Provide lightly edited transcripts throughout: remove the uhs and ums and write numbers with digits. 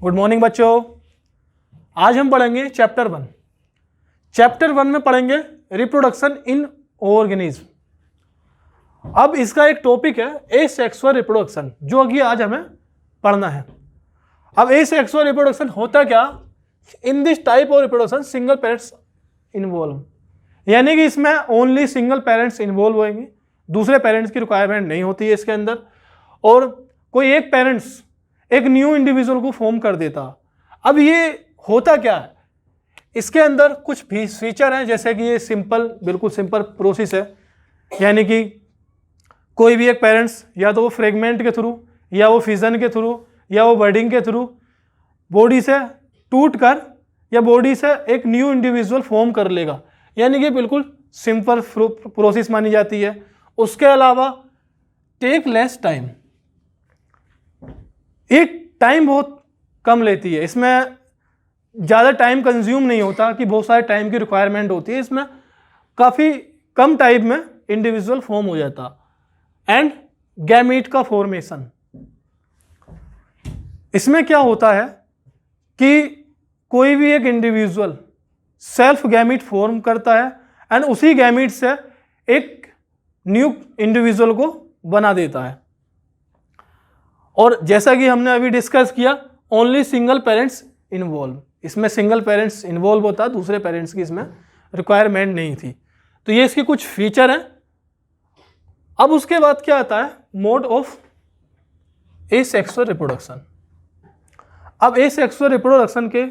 Good morning बच्चों। आज हम पढ़ेंगे चैप्टर 1। चैप्टर 1 में पढ़ेंगे रिप्रोडक्शन इन ऑर्गेनिज्म। अब इसका एक टॉपिक है एसेक्सुअल रिप्रोडक्शन, जो कि आज हमें पढ़ना है। अब एसेक्सुअल रिप्रोडक्शन होता क्या? In this type of reproduction single parents involve, यानी कि इसमें ओनली सिंगल पेरेंट्स इन्वॉल्व होंगे, दूसरे पेरेंट्स की रिक्वायरमेंट नहीं होती है इसके अंदर, और कोई एक पेरेंट्स एक न्यू इंडिविजुअल को फॉर्म कर देता। अब ये होता क्या है? इसके अंदर कुछ फीचर हैं, जैसे कि ये बिल्कुल सिंपल प्रोसेस है, यानी कि कोई भी एक पेरेंट्स या तो वो फ्रेगमेंट के थ्रू या वो फिजन के थ्रू या वो बर्डिंग के थ्रू बॉडी से टूट कर या बॉडी से एक न्यू इंडिविजुअल फॉर्म कर लेगा, यानी कि बिल्कुल सिंपल प्रोसेस मानी जाती है। उसके अलावा टेक लेस टाइम, ये टाइम बहुत कम लेती है, इसमें ज़्यादा टाइम कंज्यूम नहीं होता कि बहुत सारे टाइम की रिक्वायरमेंट होती है, इसमें काफ़ी कम टाइम में इंडिविजुअल फॉर्म हो जाता। एंड गैमीट का फॉर्मेशन, इसमें क्या होता है कि कोई भी एक इंडिविजुअल सेल्फ गैमीट फॉर्म करता है एंड उसी गैमीट से एक न्यू इंडिविजुअल को बना देता है। और जैसा कि हमने अभी डिस्कस किया, ओनली सिंगल पेरेंट्स इन्वॉल्व, इसमें सिंगल पेरेंट्स इन्वॉल्व होता, दूसरे पेरेंट्स की इसमें रिक्वायरमेंट नहीं थी। तो ये इसके कुछ फीचर हैं। अब उसके बाद क्या आता है? Mode of asexual reproduction. अब एसेक्सुअल रिप्रोडक्शन के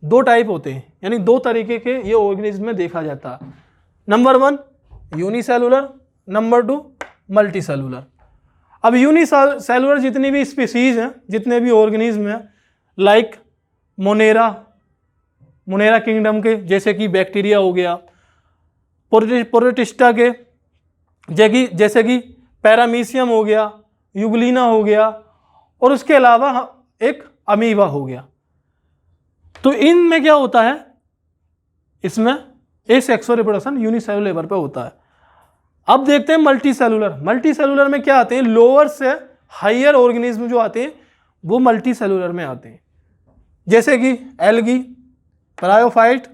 दो टाइप होते हैं, यानी दो तरीके के ये ऑर्गेनिज्म में देखा जाता है। Number 1 unicellular, number 2 multi cellular. अब यूनिसेलुलर जितनी भी स्पीसीज हैं, जितने भी ऑर्गेनिज्म हैं, लाइक मोनेरा किंगडम के, जैसे कि बैक्टीरिया हो गया, प्रोटिस्टा के जैसे कि पैरामीशियम हो गया, यूग्लिना हो गया, और उसके अलावा एक अमीबा हो गया। तो इनमें क्या होता है? इसमें एसेक्सुअल रिप्रोडक्शन यूनिसेलुलर लेवल पे होता है। अब देखते हैं मल्टी सेलुलर। मल्टी सेलुलर में क्या आते हैं? लोअर से हायर ऑर्गेनिज्म जो आते हैं वो मल्टी सेलुलर में आते हैं, जैसे कि एल्गी, ब्रायोफाइट,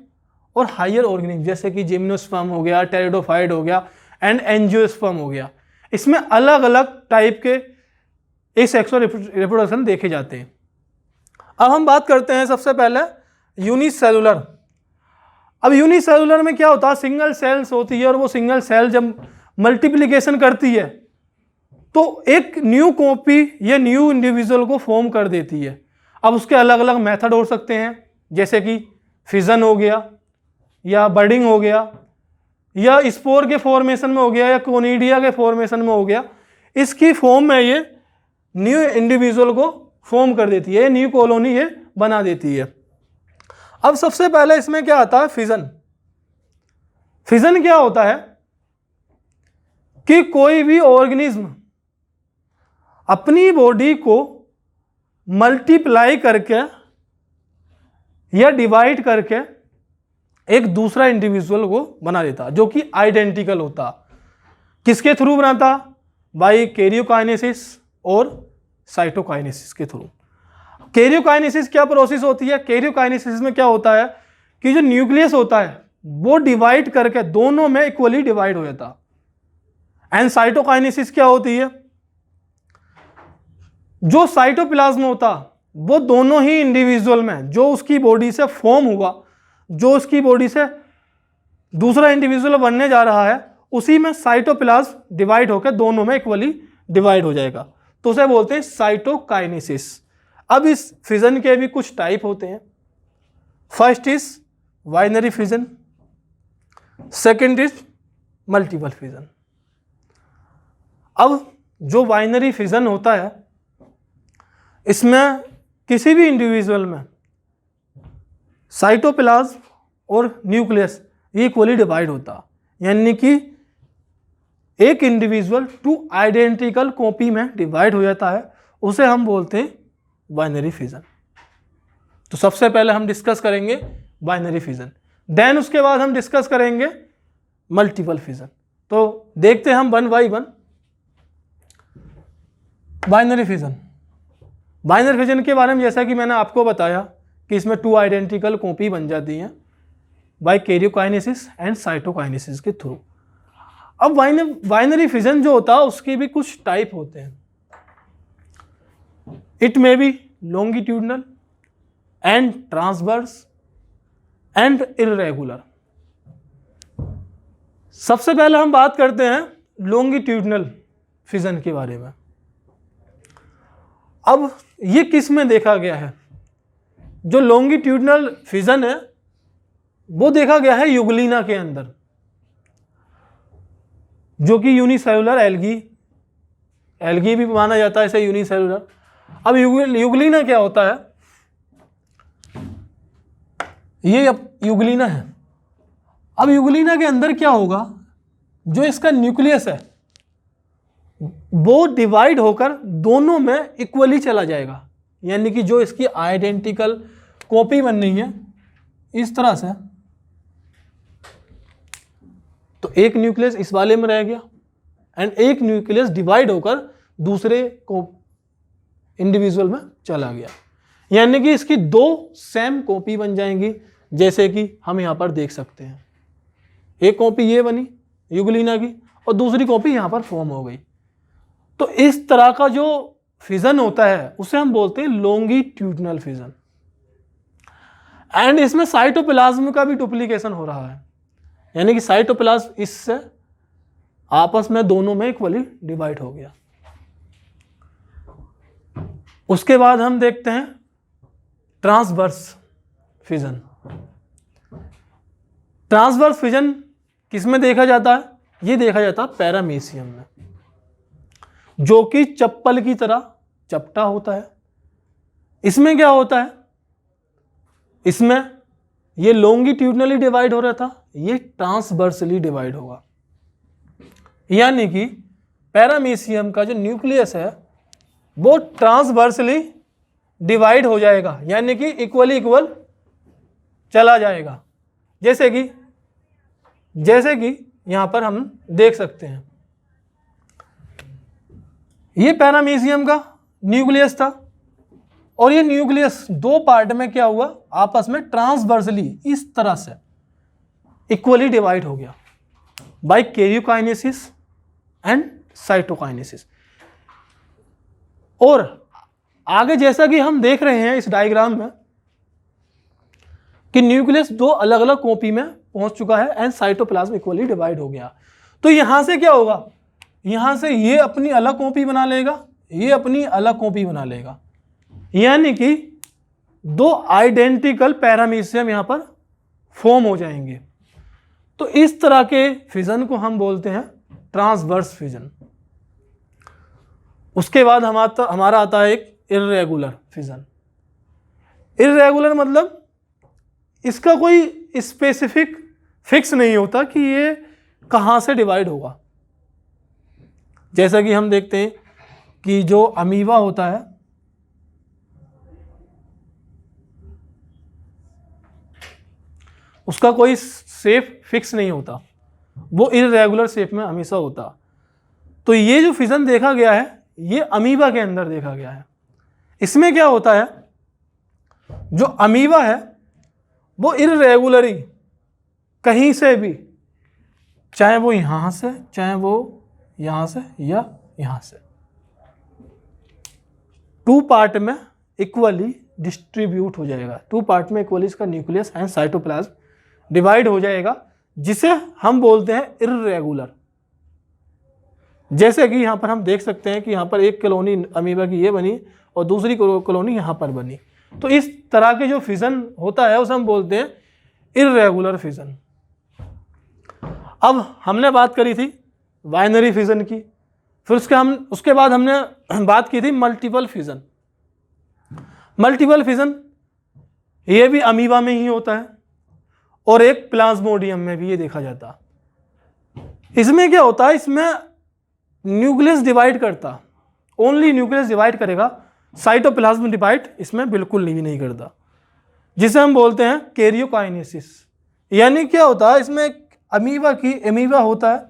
और हायर ऑर्गेनिज्म जैसे कि जिम्नोस्पर्म हो गया, टेरिडोफाइट हो गया एंड एंजियोस्पर्म हो गया। इसमें अलग अलग टाइप के एसेक्सुअल रिप्रोडक्शन देखे जाते हैं। अब हम बात करते हैं सबसे पहले यूनिसेलुलर। अब यूनिसेलुलर में क्या होता है? सिंगल सेल्स होती है, और वो सिंगल सेल जब मल्टीप्लिकेशन करती है तो एक न्यू कॉपी या न्यू इंडिविजुअल को फॉर्म कर देती है। अब उसके अलग अलग मेथड हो सकते हैं, जैसे कि फिजन हो गया, या बर्डिंग हो गया, या स्पोर के फॉर्मेशन में हो गया, या कोनिडिया के फॉर्मेशन में हो गया। इसकी फॉर्म में ये न्यू इंडिविजुअल को फॉर्म कर देती है, न्यू कॉलोनी ये बना देती है। अब सबसे पहले इसमें क्या आता है? फिजन। फिजन क्या होता है कि कोई भी ऑर्गेनिज्म अपनी बॉडी को मल्टीप्लाई करके या डिवाइड करके एक दूसरा इंडिविजुअल को बना देता, जो कि आइडेंटिकल होता। किसके थ्रू बनाता? बाय कैरियोकाइनेसिस और साइटोकाइनेसिस के थ्रू। कैरियोकाइनेसिस क्या प्रोसेस होती है? कैरियोकाइनेसिस में क्या होता है कि जो न्यूक्लियस होता है वो डिवाइड करके दोनों में इक्वली डिवाइड हो जाता। एंड साइटोकाइनेसिस क्या होती है? जो साइटोप्लाज्म होता वो दोनों ही इंडिविजुअल में, जो उसकी बॉडी से फॉर्म हुआ, जो उसकी बॉडी से दूसरा इंडिविजुअल बनने जा रहा है, उसी में साइटोप्लाज्म डिवाइड होकर दोनों में इक्वली डिवाइड हो जाएगा, तो उसे बोलते हैं साइटोकाइनेसिस। अब इस फिजन के भी कुछ टाइप होते हैं। First is binary fission, second is multiple fission. अब जो बाइनरी फिजन होता है, इसमें किसी भी इंडिविजुअल में साइटोप्लाज्म और न्यूक्लियस इक्वली डिवाइड होता, यानी कि एक इंडिविजुअल 2 आइडेंटिकल कॉपी में डिवाइड हो जाता है, उसे हम बोलते हैं बाइनरी फिजन। तो सबसे पहले हम डिस्कस करेंगे बाइनरी फिजन, देन उसके बाद हम डिस्कस करेंगे मल्टीपल फिजन। तो देखते हैं हम 1 by 1। Binary fission, binary fission के बारे में जैसा कि मैंने आपको बताया कि इसमें 2 आइडेंटिकल कॉपी बन जाती हैं बाय कैरियोकाइनेसिस एंड साइटोकाइनेसिस के थ्रू। अब बाइनरी फिजन जो होता है उसके भी कुछ टाइप होते हैं। It may be longitudinal and transverse and irregular. सबसे पहले हम बात करते हैं लॉन्गिट्यूडनल फिजन के बारे में। अब ये किस में देखा गया है? जो लॉन्गिट्यूडनल फिजन है वो देखा गया है यूग्लिना के अंदर, जो कि यूनिसेलुलर एल्गी भी माना जाता है इसे यूनिसेलुलर। अब यूग्लिना क्या होता है? ये यूग्लिना है। अब यूग्लिना के अंदर क्या होगा, जो इसका न्यूक्लियस है वो डिवाइड होकर दोनों में इक्वली चला जाएगा, यानी कि जो इसकी आइडेंटिकल कॉपी बन रही है इस तरह से, तो एक न्यूक्लियस इस वाले में रह गया एंड एक न्यूक्लियस डिवाइड होकर दूसरे को इंडिविजुअल में चला गया, यानी कि इसकी 2 सेम कॉपी बन जाएंगी, जैसे कि हम यहाँ पर देख सकते हैं। एक कॉपी ये बनी यूग्लिना की और दूसरी कॉपी यहाँ पर फॉर्म हो गई। तो इस तरह का जो फिजन होता है उसे हम बोलते हैं लॉन्गिट्यूडनल फिजन। एंड इसमें साइटोप्लाज्म का भी डुप्लीकेशन हो रहा है, यानी कि साइटोप्लाज्म इससे आपस में दोनों में इक्वली डिवाइड हो गया। उसके बाद हम देखते हैं ट्रांसवर्स फिजन। ट्रांसवर्स फिजन किस में देखा जाता है? ये देखा जाता है पैरामीशियम में, जो कि चप्पल की तरह चपटा होता है। इसमें क्या होता है, इसमें ये लॉन्गिट्यूडनली डिवाइड हो रहा था, ये ट्रांसवर्सली डिवाइड होगा, यानी कि पैरामीशियम का जो न्यूक्लियस है वो ट्रांसवर्सली डिवाइड हो जाएगा, यानी कि इक्वली इक्वल चला जाएगा, जैसे कि यहां पर हम देख सकते हैं। ये पैरामीशियम का न्यूक्लियस था और ये न्यूक्लियस 2 पार्ट में क्या हुआ, आपस में ट्रांसवर्सली इस तरह से इक्वली डिवाइड हो गया बाय कैरियोकाइनेसिस एंड साइटोकाइनेसिस। और आगे जैसा कि हम देख रहे हैं इस डायग्राम में कि न्यूक्लियस 2 अलग अलग कॉपी में पहुंच चुका है एंड साइटोप्लाज्म इक्वली डिवाइड हो गया। तो यहां से क्या होगा, यहां से ये अपनी अलग कॉपी बना लेगा, ये अपनी अलग कॉपी बना लेगा, यानी कि 2 आइडेंटिकल पैरामीशियम यहां पर फॉर्म हो जाएंगे। तो इस तरह के फिजन को हम बोलते हैं ट्रांसवर्स फिजन। उसके बाद हमारा आता है एक इर्रेगुलर फिजन। इर्रेगुलर मतलब इसका कोई स्पेसिफिक फिक्स नहीं होता कि ये कहाँ से डिवाइड होगा। जैसा कि हम देखते हैं कि जो अमीबा होता है उसका कोई शेप फिक्स नहीं होता, वो इर्रेगुलर शेप में हमेशा होता। तो ये जो फिजन देखा गया है ये अमीबा के अंदर देखा गया है। इसमें क्या होता है, जो अमीबा है वो इर्रेगुलरी कहीं से भी, चाहे वो यहां से, चाहे वो यहां से या यहां से, 2 पार्ट में इक्वली डिस्ट्रीब्यूट हो जाएगा। 2 पार्ट में इक्वली इसका न्यूक्लियस एंड साइटोप्लाज्म डिवाइड हो जाएगा, जिसे हम बोलते हैं इर्रेगुलर। जैसे कि यहाँ पर हम देख सकते हैं कि यहाँ पर एक कॉलोनी अमीबा की ये बनी और दूसरी कॉलोनी यहाँ पर बनी। तो इस तरह के जो फिजन होता है उसे हम बोलते हैं इर्रेगुलर फिजन। अब हमने बात करी थी बाइनरी फिजन की, फिर उसके बाद हमने बात की थी मल्टीपल फिजन। मल्टीपल फिजन ये भी अमीबा में ही होता है और एक प्लाज्मोडियम में भी ये देखा जाता। इसमें क्या होता है, इसमें न्यूक्लियस डिवाइड करता, ओनली न्यूक्लियस डिवाइड करेगा, साइटोप्लाज्म डिवाइड इसमें बिल्कुल नहीं करता, जिसे हम बोलते हैं कैरियोकाइनेसिस। यानी क्या होता है, इसमें अमीबा होता है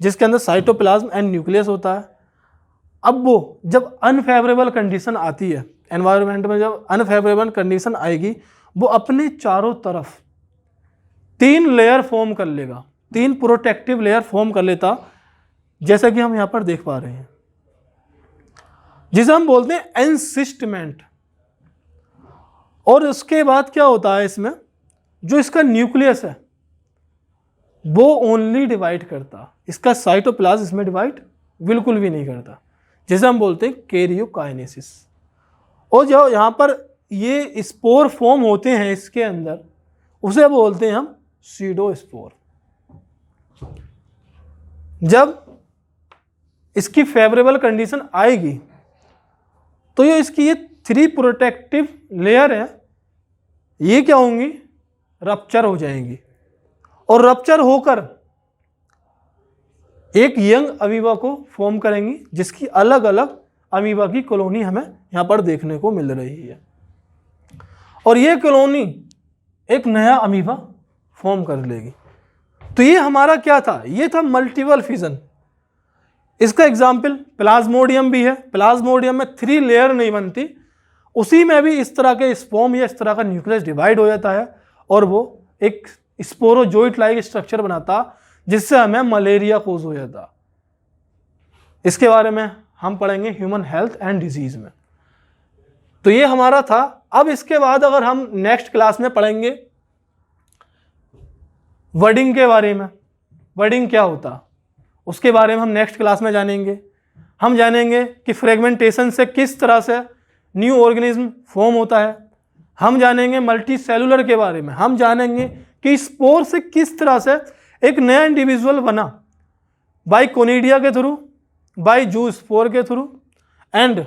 जिसके अंदर साइटोप्लाज्म एंड न्यूक्लियस होता है। अब वो जब अनफेवरेबल कंडीशन आती है एनवायरनमेंट में, जब अनफेवरेबल कंडीशन आएगी, वो अपने चारों तरफ 3 लेयर फॉर्म कर लेगा, 3 प्रोटेक्टिव लेयर फॉर्म कर लेता, जैसा कि हम यहाँ पर देख पा रहे हैं, जिसे हम बोलते हैं एनसिस्टमेंट। और उसके बाद क्या होता है, इसमें जो इसका न्यूक्लियस है वो ओनली डिवाइड करता, इसका साइटोप्लाज्म इसमें डिवाइड बिल्कुल भी नहीं करता, जिसे हम बोलते हैं कैरियोकाइनेसिस। और जो यहाँ पर ये स्पोर फॉर्म होते हैं इसके अंदर, उसे बोलते हैं हम सीडोस्पोर। जब इसकी फेवरेबल कंडीशन आएगी तो ये इसकी ये 3 प्रोटेक्टिव लेयर है, ये क्या होंगी, रप्चर हो जाएंगी, और रप्चर होकर एक यंग अमीबा को फॉर्म करेंगी, जिसकी अलग अलग अमीबा की कॉलोनी हमें यहाँ पर देखने को मिल रही है। और ये कॉलोनी एक नया अमीबा फॉर्म कर लेगी। तो ये हमारा क्या था, ये था मल्टीपल फिजन। इसका एग्जाम्पल प्लाज्मोडियम भी है। प्लाज्मोडियम में 3 लेयर नहीं बनती, उसी में भी इस तरह के स्पोर्म या इस तरह का न्यूक्लियस डिवाइड हो जाता है और वो एक स्पोरोजोइट लाइक स्ट्रक्चर बनाता, जिससे हमें मलेरिया कोज हो जाता। इसके बारे में हम पढ़ेंगे ह्यूमन हेल्थ एंड डिजीज में। तो ये हमारा था। अब इसके बाद अगर हम नेक्स्ट क्लास में पढ़ेंगे वर्डिंग के बारे में, वर्डिंग क्या होता उसके बारे में हम नेक्स्ट क्लास में जानेंगे। हम जानेंगे कि फ्रेगमेंटेशन से किस तरह से न्यू ऑर्गेनिज्म फॉर्म होता है। हम जानेंगे मल्टी सेलुलर के बारे में। हम जानेंगे कि स्पोर से किस तरह से एक नया इंडिविजुअल बना, बाय कोनिडिया के थ्रू, बाय जू स्पोर के थ्रू। एंड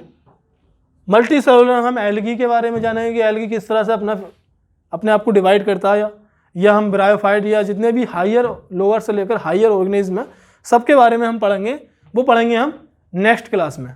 मल्टी सेलुलर हम एल्गी के बारे में जानेंगे कि एल्गी किस तरह से अपने आप को डिवाइड करता है, या हम ब्रायोफाइट या जितने भी हायर लोअर से लेकर हायर ऑर्गेनिज्म है सबके बारे में हम पढ़ेंगे। वो पढ़ेंगे हम नेक्स्ट क्लास में।